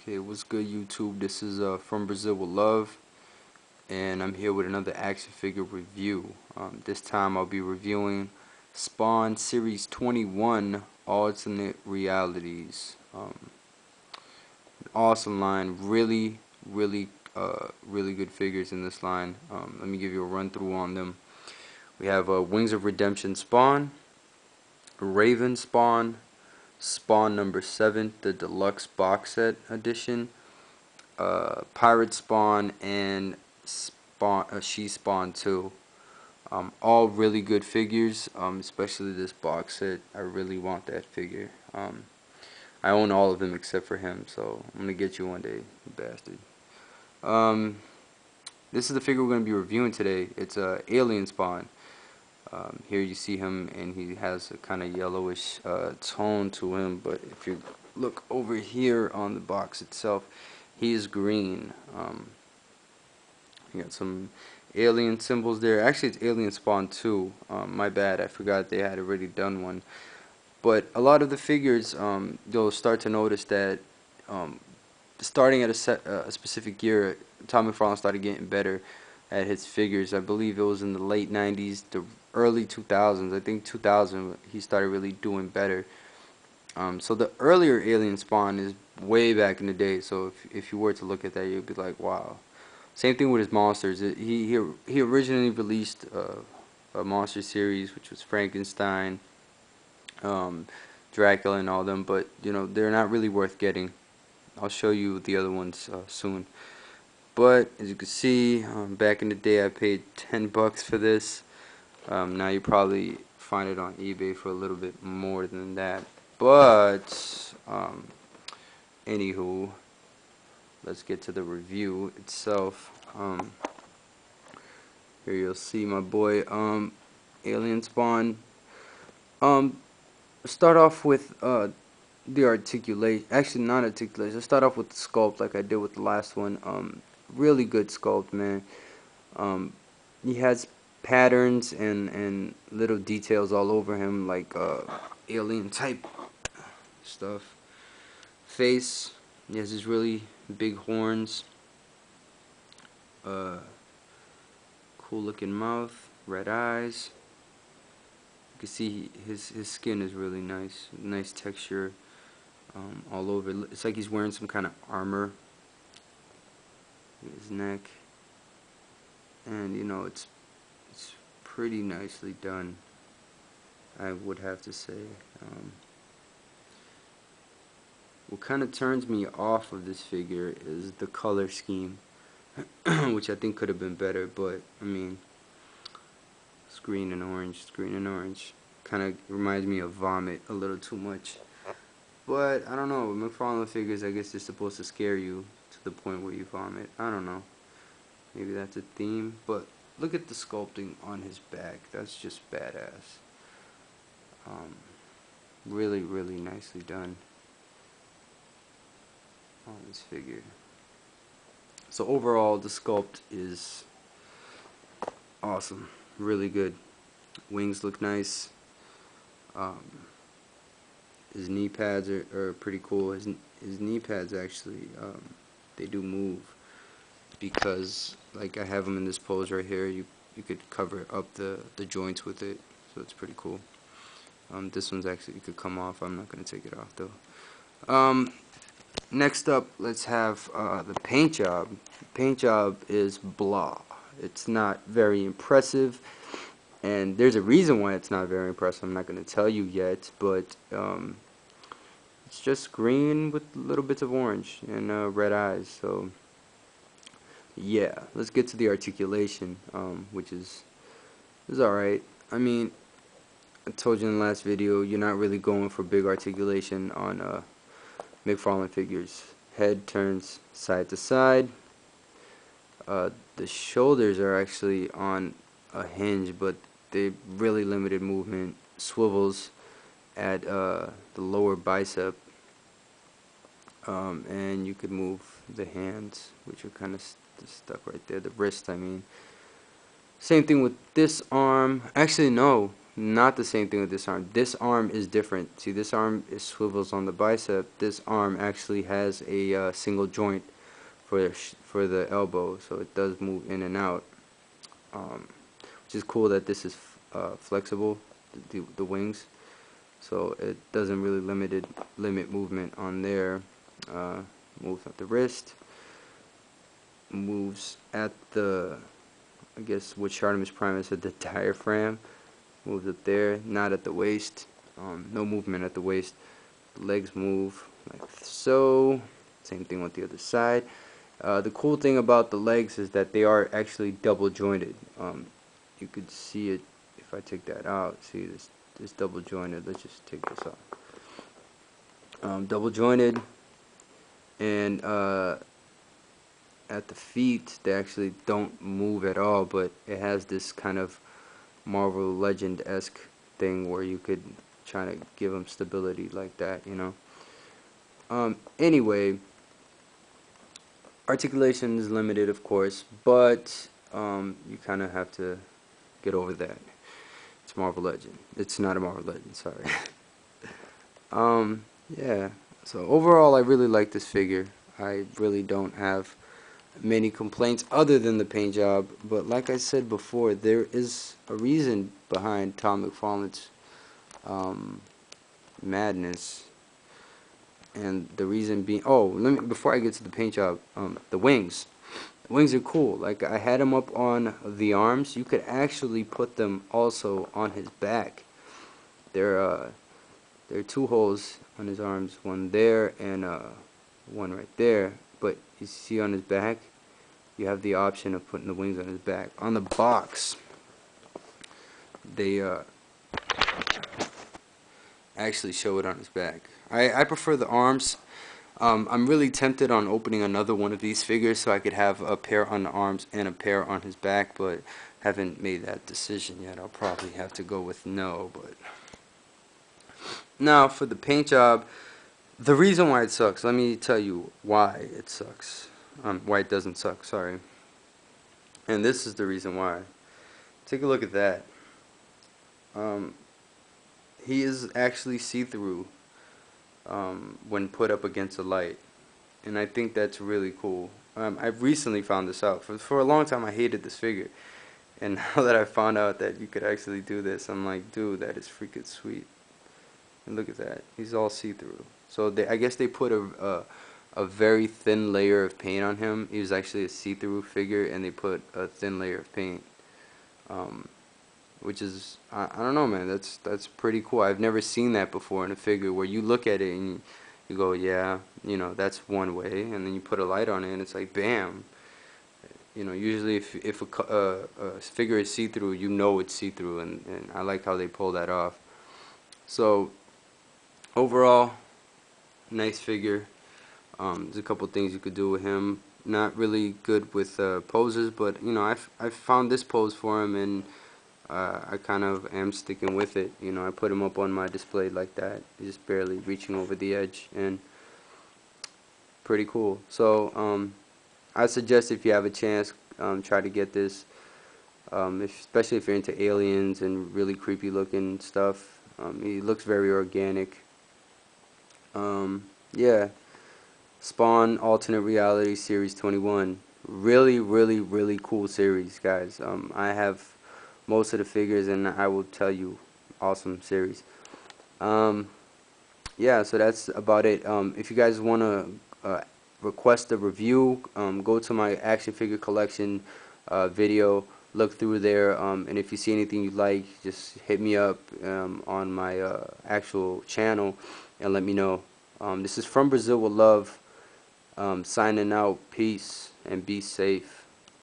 Okay, what's good, YouTube? This is from Brazil with Love, and I'm here with another action figure review. This time I'll be reviewing Spawn Series 21 Alternate Realities. Awesome line, really good figures in this line. Let me give you a run through on them. We have Wings of Redemption Spawn, Raven Spawn, Spawn number 7, the deluxe box set edition, Pirate Spawn, and She Spawn 2. All really good figures, especially this box set. I really want that figure. I own all of them except for him, so I'm gonna get you one day, you bastard. This is the figure we're gonna be reviewing today. It's Alien Spawn. Here you see him, and he has a kind of yellowish tone to him, but if you look over here on the box itself, he is green. You got some alien symbols there. Actually, it's Alien Spawn 2. My bad, I forgot they had already done one. But a lot of the figures, you'll start to notice that starting at a specific year, Tom McFarlane started getting better at his figures. I believe it was in the late 90s, the early 2000s. I think 2000 he started really doing better. So the earlier Alien Spawn is way back in the day. So if you were to look at that, you'd be like, wow. Same thing with his monsters. He originally released a monster series, which was Frankenstein, Dracula, and all them. But you know, they're not really worth getting. I'll show you the other ones soon. But as you can see, back in the day I paid $10 for this. Now you probably find it on eBay for a little bit more than that. But anywho, let's get to the review itself. Here you'll see my boy Alien Spawn. Start off with the articulation. Actually, not articulation. Let's start off with the sculpt, like I did with the last one. Really good sculpt, man. He has patterns and little details all over him, like alien type stuff. Face, he has his really big horns. Cool looking mouth, red eyes. You can see his skin is really nice texture all over. It's like he's wearing some kind of armor. His neck, and you know, it's pretty nicely done, I would have to say. What kind of turns me off of this figure is the color scheme, which I think could have been better, but I mean, it's green and orange, kind of reminds me of Vomit a little too much. But I don't know, with McFarlane figures, I guess they're supposed to scare you to the point where you vomit. I don't know, maybe that's a theme. But look at the sculpting on his back. That's just badass. Really nicely done on this figure. So overall, the sculpt is awesome, really good. Wings look nice. His knee pads are pretty cool. His knee pads actually, they do move, because like I have them in this pose right here. You could cover up the joints with it, so it's pretty cool. This one's actually, it could come off. I'm not gonna take it off though. Next up, let's have the paint job. The paint job is blah. It's not very impressive, and there's a reason why it's not very impressive. I'm not gonna tell you yet, but it's just green with little bits of orange and red eyes. So yeah, let's get to the articulation, which is alright. I mean, I told you in the last video, you're not really going for big articulation on McFarlane figures. Head turns side to side. The shoulders are actually on a hinge, but they really limited movement. Swivels at the lower bicep, and you could move the hands, which are kind of stuck right there. The wrist, I mean. Same thing with this arm. Actually, no, not the same thing with this arm. This arm is different. See, this arm is swivels on the bicep. This arm actually has a single joint for the elbow, so it does move in and out. Which is cool that this is flexible, the wings, so it doesn't really limit movement on there. Moves at the wrist, moves at the, I guess what Artemis Primus said, the diaphragm, moves up there, not at the waist. No movement at the waist. The legs move like so. Same thing with the other side. The cool thing about the legs is that they are actually double jointed. You could see it if I take that out. See, this double jointed. Let's just take this off. Double jointed, and at the feet they actually don't move at all, but it has this kind of Marvel Legend-esque thing where you could try to give them stability like that, you know. Anyway, articulation is limited, of course, but you kind of have to get over that. It's Marvel Legend. It's not a Marvel Legend, sorry. Yeah, so overall I really like this figure. I really don't have many complaints other than the paint job, but like I said before, there is a reason behind Tom McFarlane's madness, and the reason being, before I get to the paint job, the wings. The wings are cool. Like, I had them up on the arms. You could actually put them also on his back. There are 2 holes on his arms, one there and one right there. But you see on his back, you have the option of putting the wings on his back. On the box, they actually show it on his back. I prefer the arms. I'm really tempted on opening another one of these figures so I could have a pair on the arms and a pair on his back, but haven't made that decision yet. I'll probably have to go with no. But now for the paint job, the reason why it sucks, let me tell you why it sucks. Why it doesn't suck, sorry. And this is the reason why. Take a look at that. He is actually see-through when put up against a light, and I think that's really cool. I've recently found this out. For a long time I hated this figure, and now that I found out that you could actually do this, I'm like, dude, that is freaking sweet. And look at that, he's all see-through. So I guess they put a very thin layer of paint on him. He was actually a see-through figure, and they put a thin layer of paint, which is, I don't know, man, that's pretty cool. I've never seen that before in a figure, where you look at it and you go, yeah, you know, that's one way, and then you put a light on it and it's like, bam. You know, usually if a figure is see-through, you know it's see-through, and I like how they pull that off. So overall, nice figure. There's a couple things you could do with him. Not really good with poses, but you know, I've found this pose for him, and I kind of am sticking with it. You know, I put him up on my display like that, just barely reaching over the edge, and pretty cool. So I suggest, if you have a chance, try to get this, especially if you're into aliens and really creepy looking stuff. He looks very organic. Yeah, Spawn Alternate Reality Series 21. Really, really, really cool series, guys. I have most of the figures, and I will tell you, awesome series. Yeah, so that's about it. If you guys want to request a review, go to my action figure collection video, look through there, and if you see anything you like, just hit me up on my actual channel and let me know. This is From Brazil with Love, signing out. Peace and be safe.